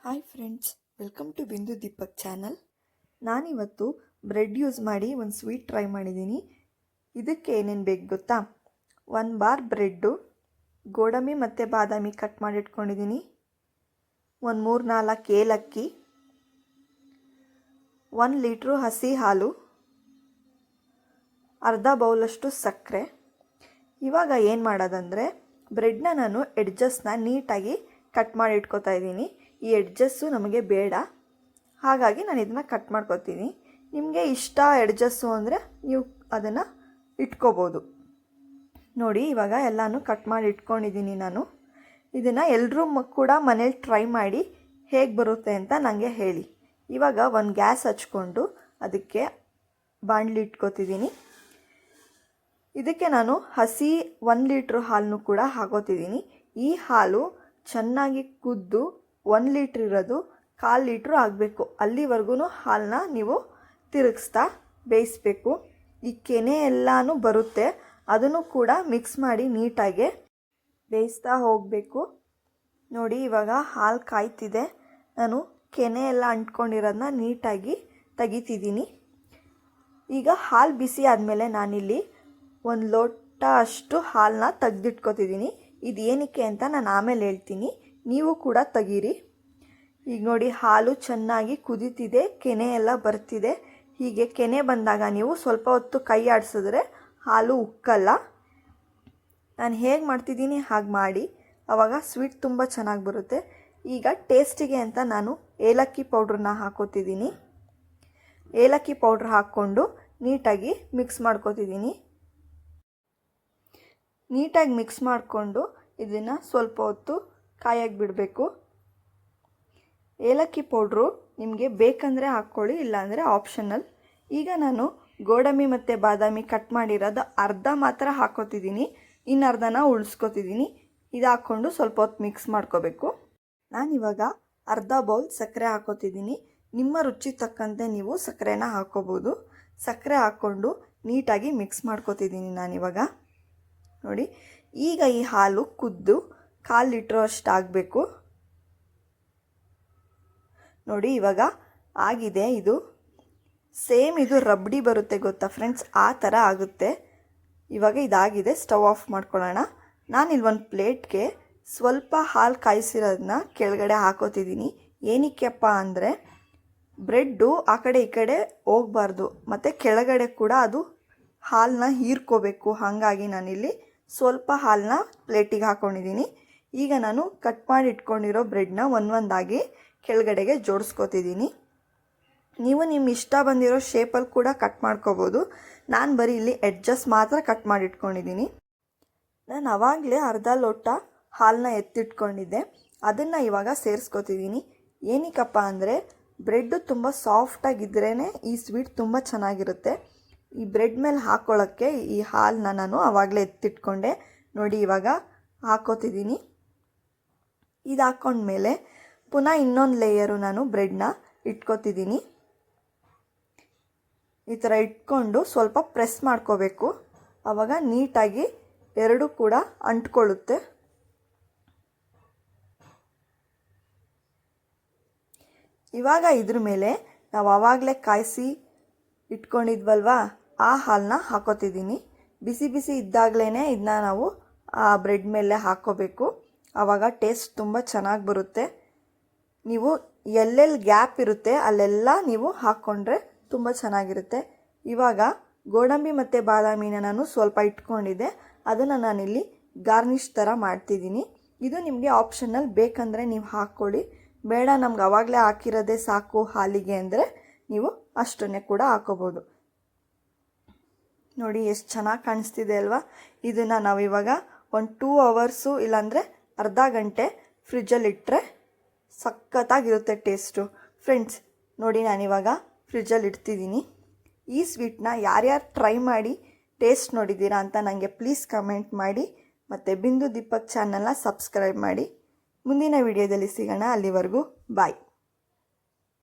Hi friends, welcome to ಬಿಂದು Deepak channel. ನಾನಿವತ್ತು bread use ಮಾಡಿ ಒಂದು ಸ್ವೀಟ್ ಟ್ರೈ ಮಾಡಿದ್ದೀನಿ. ಇದಕ್ಕೆ ಏನೇನು ಬೇಕು ಗೊತ್ತಾ? 1 ಬಾರ್ ಬ್ರೆಡ್ಡು, ಗೋಡಂಬಿ ಮತ್ತು ಬಾದಾಮಿ ಕಟ್ ಮಾಡಿ ಇಟ್ಕೊಂಡಿದ್ದೀನಿ, ಒಂದು 3-4 ಏಲಕ್ಕಿ, 1 ಲೀಟ್ರು ಹಸಿ ಹಾಲು, ಅರ್ಧ ಬೌಲಷ್ಟು ಸಕ್ಕರೆ. ಇವಾಗ ಏನು ಮಾಡೋದಂದರೆ, ಬ್ರೆಡ್ನ ನಾನು ಎಡ್ಜಸ್ನ ನೀಟಾಗಿ ಕಟ್ ಮಾಡಿ ಇಟ್ಕೊತಾ ಇದ್ದೀನಿ. ಈ ಎಡ್ಜಸ್ಸು ನಮಗೆ ಬೇಡ, ಹಾಗಾಗಿ ನಾನು ಇದನ್ನು ಕಟ್ ಮಾಡ್ಕೊತೀನಿ. ನಿಮಗೆ ಇಷ್ಟ ಎಡ್ಜಸ್ಸು ಅಂದರೆ ನೀವು ಅದನ್ನು ಇಟ್ಕೋಬೋದು. ನೋಡಿ, ಇವಾಗ ಎಲ್ಲನೂ ಕಟ್ ಮಾಡಿ ಇಟ್ಕೊಂಡಿದ್ದೀನಿ ನಾನು. ಇದನ್ನು ಎಲ್ಲರೂ ಕೂಡ ಮನೇಲಿ ಟ್ರೈ ಮಾಡಿ ಹೇಗೆ ಬರುತ್ತೆ ಅಂತ ನನಗೆ ಹೇಳಿ. ಇವಾಗ ಒಂದು ಗ್ಯಾಸ್ ಹಚ್ಕೊಂಡು ಅದಕ್ಕೆ ಬಾಣಲಿ ಇಟ್ಕೋತಿದ್ದೀನಿ. ಇದಕ್ಕೆ ನಾನು ಹಸಿ 1 ಲೀಟ್ರ್ ಹಾಲನ್ನು ಕೂಡ ಹಾಕೋತಿದ್ದೀನಿ. ಈ ಹಾಲು ಚೆನ್ನಾಗಿ ಕುದ್ದು 1 ಲೀಟ್ರ್ ಇರೋದು 1/4 ಲೀಟ್ರ್ ಆಗಬೇಕು. ಅಲ್ಲಿವರೆಗೂ ಹಾಲನ್ನ ನೀವು ತಿರುಗಿಸ್ತಾ ಬೇಯಿಸಬೇಕು. ಈ ಕೆನೆ ಎಲ್ಲನೂ ಬರುತ್ತೆ, ಅದನ್ನು ಕೂಡ ಮಿಕ್ಸ್ ಮಾಡಿ ನೀಟಾಗಿ ಬೇಯಿಸ್ತಾ ಹೋಗಬೇಕು. ನೋಡಿ, ಇವಾಗ ಹಾಲು ಕಾಯ್ತಿದೆ. ನಾನು ಕೆನೆ ಎಲ್ಲ ಅಂಟ್ಕೊಂಡಿರೋದನ್ನ ನೀಟಾಗಿ ತೆಗಿತಿದ್ದೀನಿ. ಈಗ ಹಾಲು ಬಿಸಿ ಆದಮೇಲೆ ನಾನಿಲ್ಲಿ 1 ಲೋಟ ಅಷ್ಟು ಹಾಲನ್ನ ತೆಗೆದಿಟ್ಕೊತಿದ್ದೀನಿ. ಇದು ಏನಕ್ಕೆ ಅಂತ ನಾನು ಆಮೇಲೆ ಹೇಳ್ತೀನಿ, ನೀವು ಕೂಡ ತೆಗೀರಿ. ಈಗ ನೋಡಿ, ಹಾಲು ಚೆನ್ನಾಗಿ ಕುದೀತಿದೆ, ಕೆನೆ ಎಲ್ಲ ಬರ್ತಿದೆ. ಹೀಗೆ ಕೆನೆ ಬಂದಾಗ ನೀವು ಸ್ವಲ್ಪ ಹೊತ್ತು ಕೈ ಆಡಿಸಿದ್ರೆ ಹಾಲು ಉಕ್ಕಲ್ಲ. ನಾನು ಹೇಗೆ ಮಾಡ್ತಿದ್ದೀನಿ ಹಾಗೆ ಮಾಡಿ, ಆವಾಗ ಸ್ವೀಟ್ ತುಂಬ ಚೆನ್ನಾಗಿ ಬರುತ್ತೆ. ಈಗ ಟೇಸ್ಟಿಗೆ ಅಂತ ನಾನು ಏಲಕ್ಕಿ ಪೌಡ್ರನ್ನ ಹಾಕೋತಿದ್ದೀನಿ. ಏಲಕ್ಕಿ ಪೌಡ್ರ್ ಹಾಕ್ಕೊಂಡು ನೀಟಾಗಿ ಮಿಕ್ಸ್ ಮಾಡ್ಕೋತಿದ್ದೀನಿ. ನೀಟಾಗಿ ಮಿಕ್ಸ್ ಮಾಡಿಕೊಂಡು ಇದನ್ನು ಸ್ವಲ್ಪ ಹೊತ್ತು ಕಾಯಕ್ಕೆ ಬಿಡಬೇಕು. ಏಲಕ್ಕಿ ಪೌಡ್ರು ನಿಮಗೆ ಬೇಕಂದರೆ ಹಾಕ್ಕೊಳ್ಳಿ, ಇಲ್ಲಾಂದರೆ ಆಪ್ಷನಲ್. ಈಗ ನಾನು ಗೋಡಂಬಿ ಮತ್ತು ಬಾದಾಮಿ ಕಟ್ ಮಾಡಿರೋದು ಅರ್ಧ ಮಾತ್ರ ಹಾಕೋತಿದ್ದೀನಿ, ಇನ್ನು ಅರ್ಧನ ಉಳಿಸ್ಕೊತಿದ್ದೀನಿ. ಇದು ಹಾಕ್ಕೊಂಡು ಸ್ವಲ್ಪ ಹೊತ್ತು ಮಿಕ್ಸ್ ಮಾಡ್ಕೋಬೇಕು. ನಾನಿವಾಗ ಅರ್ಧ ಬೌಲ್ ಸಕ್ಕರೆ ಹಾಕೋತಿದ್ದೀನಿ. ನಿಮ್ಮ ರುಚಿ ತಕ್ಕಂತೆ ನೀವು ಸಕ್ಕರೆನ ಹಾಕ್ಕೋಬೋದು. ಸಕ್ಕರೆ ಹಾಕ್ಕೊಂಡು ನೀಟಾಗಿ ಮಿಕ್ಸ್ ಮಾಡ್ಕೋತಿದ್ದೀನಿ ನಾನಿವಾಗ. ನೋಡಿ, ಈಗ ಈ ಹಾಲು ಕುದ್ದು 1/4 ಲೀಟ್ರ್ ಅಷ್ಟು ಆಗಬೇಕು. ನೋಡಿ, ಇವಾಗ ಆಗಿದೆ. ಇದು ಸೇಮ್ ಇದು ರಬ್ಡಿ ಬರುತ್ತೆ ಗೊತ್ತಾ ಫ್ರೆಂಡ್ಸ್, ಆ ಥರ ಆಗುತ್ತೆ. ಇವಾಗ ಇದಾಗಿದೆ, ಸ್ಟವ್ ಆಫ್ ಮಾಡ್ಕೊಳ್ಳೋಣ. ನಾನಿಲ್ಲಿ ಒಂದು ಪ್ಲೇಟ್ಗೆ ಸ್ವಲ್ಪ ಹಾಲು ಕಾಯಿಸಿರೋದನ್ನ ಕೆಳಗಡೆ ಹಾಕೋತಿದ್ದೀನಿ. ಏನಕ್ಕೆಪ್ಪ ಅಂದರೆ, ಬ್ರೆಡ್ಡು ಆ ಕಡೆ ಈ ಕಡೆ ಹೋಗಬಾರ್ದು, ಮತ್ತು ಕೆಳಗಡೆ ಕೂಡ ಅದು ಹಾಲನ್ನ ಹೀರ್ಕೋಬೇಕು. ಹಾಗಾಗಿ ನಾನಿಲ್ಲಿ ಸ್ವಲ್ಪ ಹಾಲನ್ನ ಪ್ಲೇಟಿಗೆ ಹಾಕ್ಕೊಂಡಿದ್ದೀನಿ. ಈಗ ನಾನು ಕಟ್ ಮಾಡಿ ಇಟ್ಕೊಂಡಿರೋ ಬ್ರೆಡ್ನ ಒಂದೊಂದಾಗಿ ಕೆಳಗಡೆಗೆ ಜೋಡಿಸ್ಕೋತಿದ್ದೀನಿ. ನೀವು ನಿಮ್ಮ ಇಷ್ಟ ಬಂದಿರೋ ಶೇಪಲ್ಲಿ ಕೂಡ ಕಟ್ ಮಾಡ್ಕೋಬೋದು. ನಾನು ಬರೀ ಇಲ್ಲಿ ಎಡ್ಜಸ್ ಮಾತ್ರ ಕಟ್ ಮಾಡಿ ಇಟ್ಕೊಂಡಿದ್ದೀನಿ. ನಾನು ಆವಾಗಲೇ ಅರ್ಧ ಲೋಟ ಹಾಲನ್ನ ಎತ್ತಿಟ್ಕೊಂಡಿದ್ದೆ, ಅದನ್ನು ಇವಾಗ ಸೇರಿಸ್ಕೋತಿದ್ದೀನಿ. ಏನಕ್ಕಪ್ಪ ಅಂದರೆ, ಬ್ರೆಡ್ಡು ತುಂಬ ಸಾಫ್ಟಾಗಿದ್ರೇ ಈ ಸ್ವೀಟ್ ತುಂಬ ಚೆನ್ನಾಗಿರುತ್ತೆ. ಈ ಬ್ರೆಡ್ ಮೇಲೆ ಹಾಕ್ಕೊಳ್ಳೋಕ್ಕೆ ಈ ಹಾಲನ್ನ ನಾನು ಆವಾಗಲೇ ಎತ್ತಿಟ್ಕೊಂಡೆ. ನೋಡಿ, ಇವಾಗ ಹಾಕೋತಿದ್ದೀನಿ. ಇದು ಹಾಕ್ಕೊಂಡ್ಮೇಲೆ ಪುನಃ ಇನ್ನೊಂದು ಲೇಯರು ನಾನು ಬ್ರೆಡ್ನ ಇಟ್ಕೋತಿದ್ದೀನಿ. ಈ ಥರ ಇಟ್ಕೊಂಡು ಸ್ವಲ್ಪ ಪ್ರೆಸ್ ಮಾಡ್ಕೋಬೇಕು. ಆವಾಗ ನೀಟಾಗಿ ಎರಡೂ ಕೂಡ ಅಂಟ್ಕೊಳ್ಳುತ್ತೆ. ಇವಾಗ ಇದ್ರ ಮೇಲೆ ನಾವು ಆವಾಗಲೇ ಕಾಯಿಸಿ ಇಟ್ಕೊಂಡಿದ್ವಲ್ವಾ, ಆ ಹಾಲನ್ನ ಹಾಕೋತಿದ್ದೀನಿ. ಬಿಸಿ ಬಿಸಿ ಇದ್ದಾಗಲೇ ಇದನ್ನ ನಾವು ಆ ಬ್ರೆಡ್ ಮೇಲೆ ಹಾಕ್ಕೋಬೇಕು. ಆವಾಗ ಟೇಸ್ಟ್ ತುಂಬ ಚೆನ್ನಾಗಿ ಬರುತ್ತೆ. ನೀವು ಎಲ್ಲೆಲ್ಲಿ ಗ್ಯಾಪ್ ಇರುತ್ತೆ ಅಲ್ಲೆಲ್ಲ ನೀವು ಹಾಕ್ಕೊಂಡ್ರೆ ತುಂಬ ಚೆನ್ನಾಗಿರುತ್ತೆ. ಇವಾಗ ಗೋಡಂಬಿ ಮತ್ತು ಬಾದಾಮಿನ ನಾನು ಸ್ವಲ್ಪ ಇಟ್ಕೊಂಡಿದ್ದೆ, ಅದನ್ನು ನಾನಿಲ್ಲಿ ಗಾರ್ನಿಷ್ ಥರ ಮಾಡ್ತಿದ್ದೀನಿ. ಇದು ನಿಮಗೆ ಆಪ್ಷನಲ್, ಬೇಕಂದರೆ ನೀವು ಹಾಕ್ಕೊಳ್ಳಿ. ಬೇಡ, ನಮ್ಗೆ ಆವಾಗಲೇ ಹಾಕಿರೋದೇ ಸಾಕು ಹಾಲಿಗೆ ಅಂದರೆ ನೀವು ಅಷ್ಟನ್ನೇ ಕೂಡ ಹಾಕೋಬೋದು. ನೋಡಿ, ಎಷ್ಟು ಚೆನ್ನಾಗಿ ಕಾಣಿಸ್ತಿದೆ ಅಲ್ವಾ? ಇದನ್ನು ನಾವಿವಾಗ ಒಂದು 2 ಅವರ್ಸು ಇಲ್ಲಾಂದರೆ ಅರ್ಧ ಗಂಟೆ ಫ್ರಿಜ್ಜಲ್ಲಿ ಇಟ್ಟರೆ ಸಖತ್ತಾಗಿರುತ್ತೆ ಟೇಸ್ಟು. ಫ್ರೆಂಡ್ಸ್ ನೋಡಿ, ನಾನಿವಾಗ ಫ್ರಿಜ್ಜಲ್ಲಿ ಇಡ್ತಿದ್ದೀನಿ. ಈ ಸ್ವೀಟ್ನ ಯಾರ್ಯಾರು ಟ್ರೈ ಮಾಡಿ ಟೇಸ್ಟ್ ನೋಡಿದ್ದೀರಾ ಅಂತ ನನಗೆ ಪ್ಲೀಸ್ ಕಮೆಂಟ್ ಮಾಡಿ, ಮತ್ತು ಬಿಂದು ದೀಪಕ್ ಚಾನಲ್ನ ಸಬ್ಸ್ಕ್ರೈಬ್ ಮಾಡಿ. ಮುಂದಿನ ವಿಡಿಯೋದಲ್ಲಿ ಸಿಗೋಣ. ಅಲ್ಲಿವರೆಗೂ ಬಾಯ್.